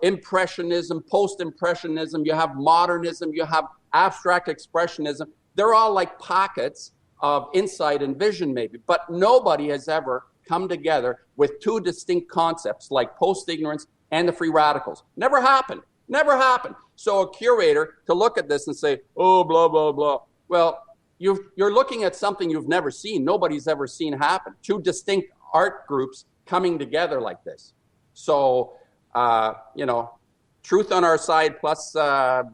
Impressionism, post-impressionism, you have modernism, you have abstract expressionism. They're all like pockets of insight and vision maybe, but nobody has ever come together with two distinct concepts like post-ignorance and the free radicals. Never happened. Never happened. So a curator to look at this and say, oh, blah, blah, blah. Well, you're looking at something you've never seen. Nobody's ever seen happen. Two distinct art groups coming together like this. So, truth on our side plus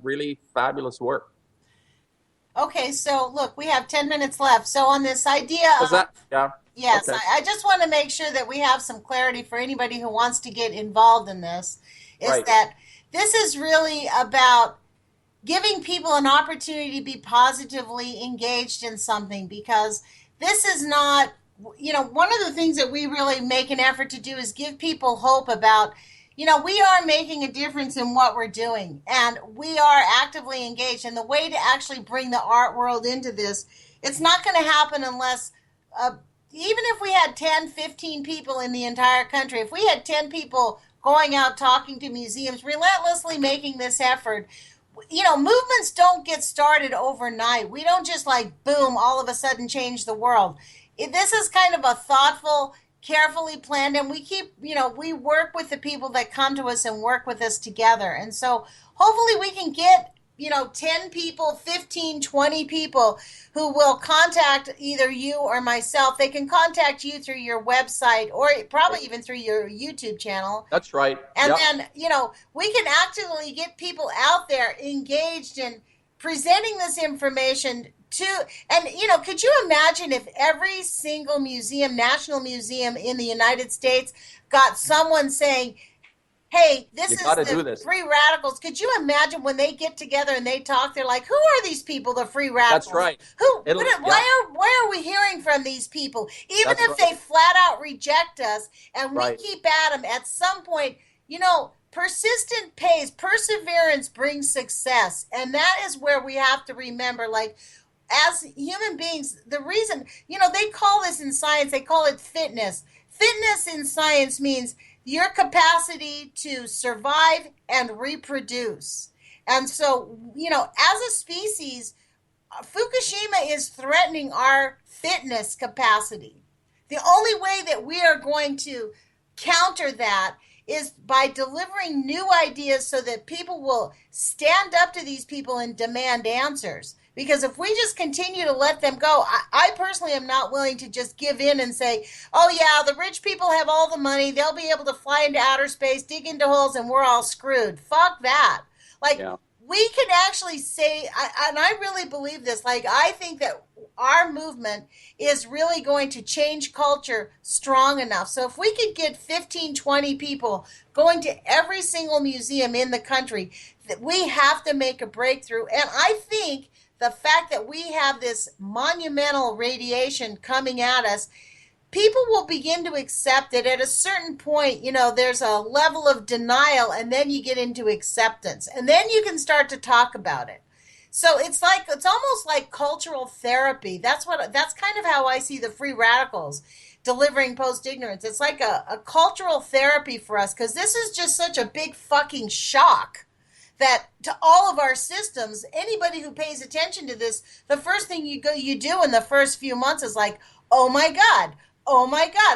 really fabulous work. Okay, so look, we have 10 minutes left. So on this idea Was of, that? Yeah. yes, Okay. I just want to make sure that we have some clarity for anybody who wants to get involved in this, is Right. that this is really about giving people an opportunity to be positively engaged in something, because this is not, one of the things that we really make an effort to do is give people hope about, we are making a difference in what we're doing, and we are actively engaged. And the way to actually bring the art world into this, it's not going to happen unless, even if we had 10, 15 people in the entire country, if we had 10 people going out talking to museums, relentlessly making this effort, movements don't get started overnight. We don't just like, boom, all of a sudden change the world. This is kind of a thoughtful, carefully planned, and we keep, we work with the people that come to us and work with us together. And so hopefully we can get, 10 people, 15, 20 people who will contact either you or myself. They can contact you through your website or probably even through your YouTube channel. That's right. And Yep. then, we can actually get people out there engaged in presenting this information to, and, could you imagine if every single museum, national museum in the United States got someone saying, hey, this You is gotta the do this. free radicals. Could you imagine when they get together and they talk, they're like, who are these people, the free radicals? That's right. Why are we hearing from these people? Even That's if right. they flat out reject us and we Right. keep at them, at some point, persistent pays, perseverance brings success. And that is where we have to remember, like, as human beings, the reason, they call this in science, they call it fitness. Fitness in science means your capacity to survive and reproduce. And so, as a species, Fukushima is threatening our fitness capacity. The only way that we are going to counter that is by delivering new ideas so that people will stand up to these people and demand answers. Because if we just continue to let them go, I personally am not willing to just give in and say, oh yeah, the rich people have all the money, they'll be able to fly into outer space, dig into holes, and we're all screwed. Fuck that. Like, Yeah. we can actually say, and I really believe this, like, I think that our movement is really going to change culture strong enough. So if we could get 15, 20 people going to every single museum in the country, we have to make a breakthrough. And I think the fact that we have this monumental radiation coming at us, people will begin to accept it. At a certain point, there's a level of denial, and then you get into acceptance, and then you can start to talk about it. So it's almost like cultural therapy. That's kind of how I see the free radicals delivering post-ignorance. It's like a cultural therapy for us, because this is just such a big fucking shock that to all of our systems. Anybody who pays attention to this, the first thing you do in the first few months is like, oh my God,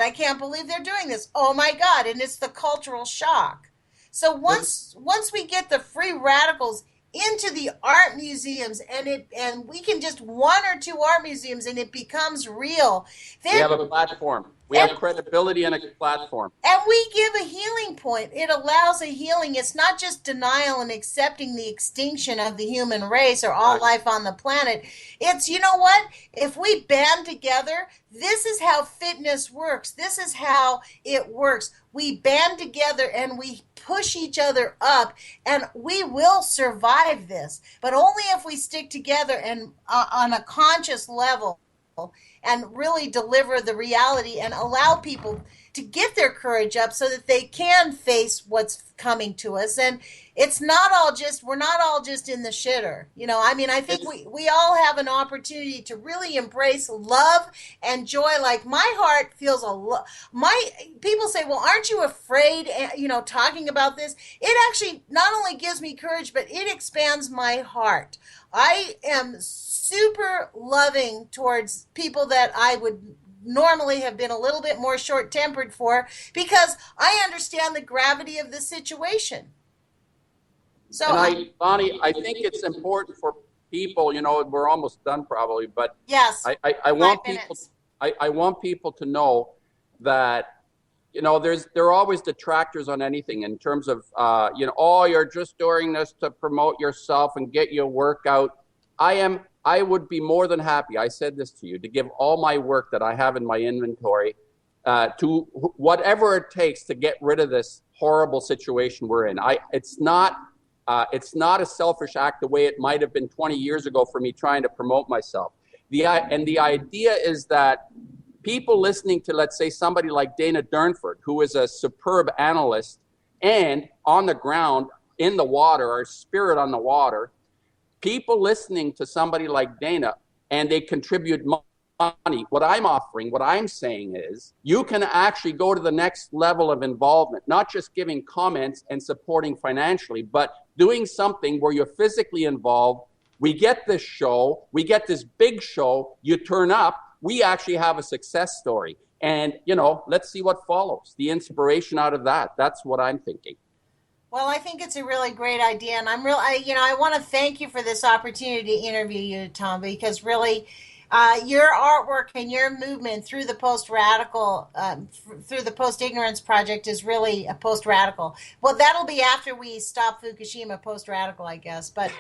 I can't believe they're doing this. Oh my God. And it's the cultural shock. So once we get the free radicals into the art museums, and we can just one or two art museums, and it becomes real, then We have a platform. We have credibility and a platform. and we give a healing point. It allows a healing. It's not just denial and accepting the extinction of the human race or all life on the planet. It's, you know what? If we band together, this is how fitness works. This is how it works. We band together and we push each other up, and we will survive this. But only if we stick together and on a conscious level and really deliver the reality and allow people to get their courage up so that they can face what's coming to us. And we're not all just in the shitter. I mean, I think we all have an opportunity to really embrace love and joy. Like my heart feels my people say, well, aren't you afraid, talking about this? It actually not only gives me courage, but it expands my heart. I am super loving towards people that I would normally have been a little bit more short-tempered for, because I understand the gravity of the situation. So, Lonnie, I think it's important for people. We're almost done probably, but yes, I want people. I want people to know that there are always detractors on anything in terms of oh, you're just doing this to promote yourself and get your work out. I would be more than happy, I said this to you, to give all my work that I have in my inventory to whatever it takes to get rid of this horrible situation we're in. It's not a selfish act the way it might have been 20 years ago for me trying to promote myself. The idea is that people listening to, let's say, somebody like Dana Durnford, who is a superb analyst and on the ground, in the water, or spirit on the water, people listening to somebody like Dana and they contribute money. What I'm saying is you can actually go to the next level of involvement, not just giving comments and supporting financially, but doing something where you're physically involved. We get this show, we get this big show, you turn up, we actually have a success story. And, let's see what follows. The inspiration out of that. That's what I'm thinking. Well, I think it's a really great idea, and I want to thank you for this opportunity to interview you, Tom, because really, your artwork and your movement through the through the post-ignorance project is really a post-radical. Well, that'll be after we stop Fukushima post-radical, I guess. But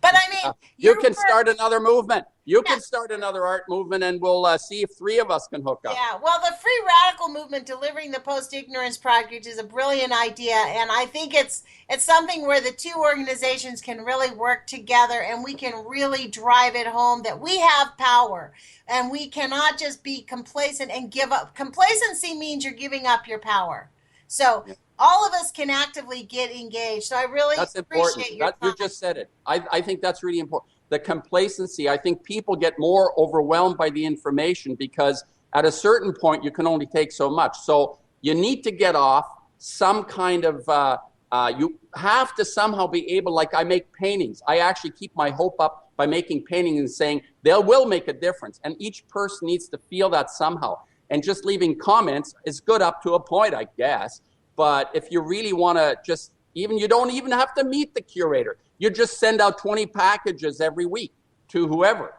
but I mean, you can start another movement. You can start another art movement, and we'll see if three of us can hook up. Yeah, well, the free radical movement delivering the post-ignorance project is a brilliant idea, and I think it's something where the two organizations can really work together, and we can really drive it home that we have power, and we cannot just be complacent and give up. Complacency means you're giving up your power. So all of us can actively get engaged. So I really appreciate your time. You just said it. I think that's really important. The complacency, I think people get more overwhelmed by the information because at a certain point you can only take so much. So you need to get off some kind of, you have to somehow be able, like I make paintings. I actually keep my hope up by making paintings and saying they will make a difference. And each person needs to feel that somehow. And just leaving comments is good up to a point, I guess. But if you really want to you don't even have to meet the curator. You just send out 20 packages every week to whoever,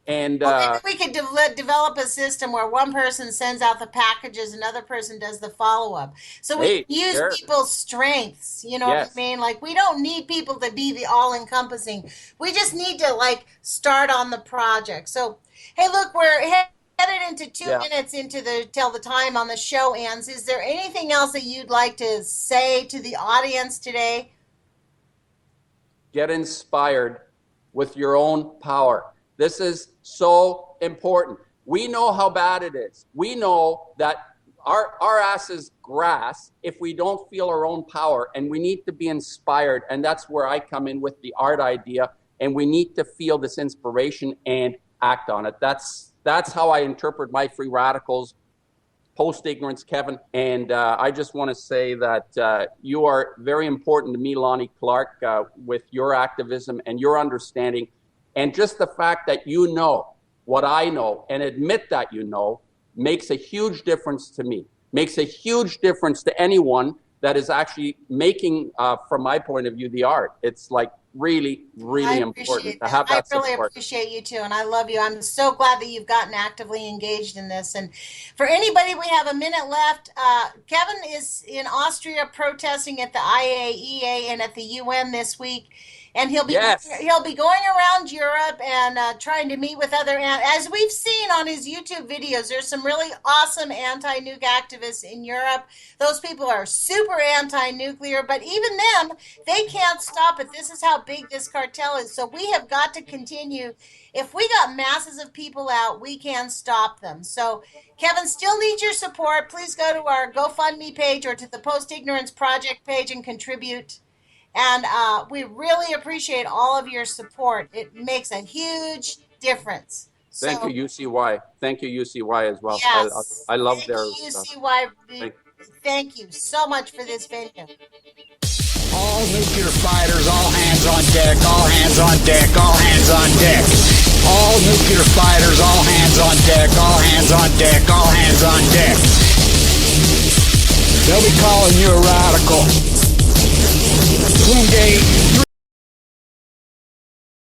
And maybe we could develop a system where one person sends out the packages, another person does the follow-up. So we can use people's strengths, what I mean? Like, we don't need people to be the all-encompassing. We just need to, start on the project. So, hey, look, we're headed into 2 minutes till the time on the show ends. Is there anything else that you'd like to say to the audience today? Get inspired with your own power. This is so important. We know how bad it is. We know that our ass is grass if we don't feel our own power, and we need to be inspired. And that's where I come in with the art idea. And we need to feel this inspiration and act on it. That's how I interpret my free radicals, post-ignorance, Kevin. And I just want to say that you are very important to me, Lonnie Clark, with your activism and your understanding. And just the fact that you know what I know and admit that you know makes a huge difference to me, makes a huge difference to anyone that is actually making, from my point of view, the art. It's really, really important to have that support. I really appreciate you too, and I love you. I'm so glad that you've gotten actively engaged in this. And for anybody, we have a minute left. Kevin is in Austria protesting at the IAEA and at the UN this week. and Yes. he'll be going around Europe and trying to meet with other, as we've seen on his YouTube videos. There's some really awesome anti-nuke activists in Europe. Those people are super anti-nuclear, but even them, they can't stop it. This is how big this cartel is. So we have got to continue. If we got masses of people out, we can stop them. So Kevin still needs your support. Please go to our GoFundMe page or to the Post Ignorance Project page and contribute. And we really appreciate all of your support. It makes a huge difference. Thank So, you, UCY. Thank you, UCY, as well. yes, I love thank their you, stuff. UCY. Thank, Thank you so much for this venue. All nuclear fighters, all hands on deck, all hands on deck, all hands on deck. All nuclear fighters, all hands on deck, all hands on deck, all hands on deck. They'll be calling you a radical. Twin Gate.